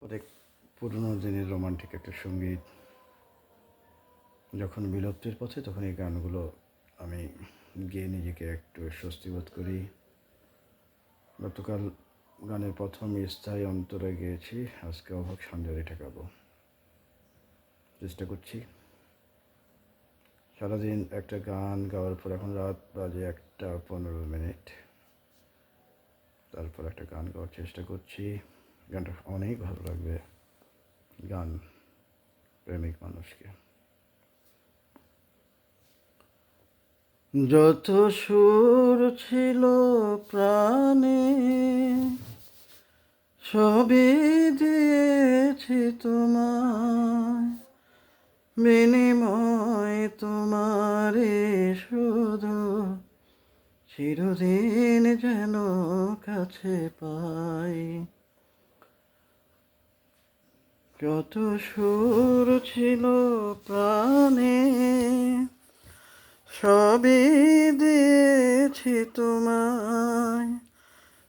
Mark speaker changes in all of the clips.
Speaker 1: অনেক পুরনো দিনের রোমান্টিক একটা সঙ্গীত যখন বিলুপ্তির পথে, তখন এই গানগুলো আমি গেয়ে নিজেকে একটু স্বস্তি বোধ করি। গতকাল গানের প্রথম স্থায়ী অন্তরে গেয়েছি, আজকে অবাক সন্দেহে ঠেকাবো চেষ্টা করছি। সারাদিন একটা গান গাওয়ার পর এখন রাত বাজে 1:15, তারপর একটা গান গাওয়ার চেষ্টা করছি। গানটা অনেক ভালো লাগবে, গান প্রেমিক মানুষকে। যত সুর ছিল প্রাণে সবই দিয়েছি তোমায়, বিনিময় তোমারে শুধু চিরদিন যেন কাছে পাই। যত সুর ছিল প্রাণে সবই দিয়েছি তোমায়,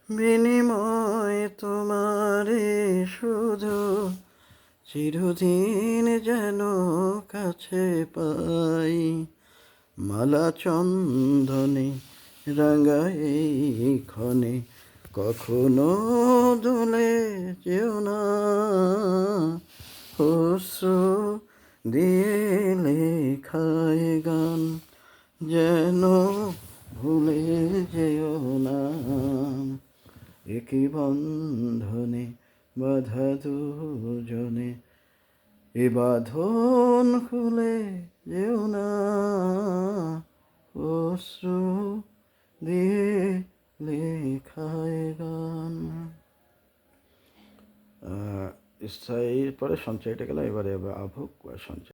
Speaker 1: বিনিময় তোমারে শুধু চিরদিন যেন কাছে পাই। মালা চন্দনে রাঙা এই ক্ষণে কখনো দোলে যেও না, অশ্রু দিয়ে লেখায় গান যেন ভুলে যেও না। একই বন্ধনে বাধা দুজনে, এ বাঁধন খুলে যেও না, অশ্রু দিয়ে লেখায় গান। স্থায়ীর পরে সঞ্চয়টা গেল, এবারে আভোগ বা সঞ্চয়।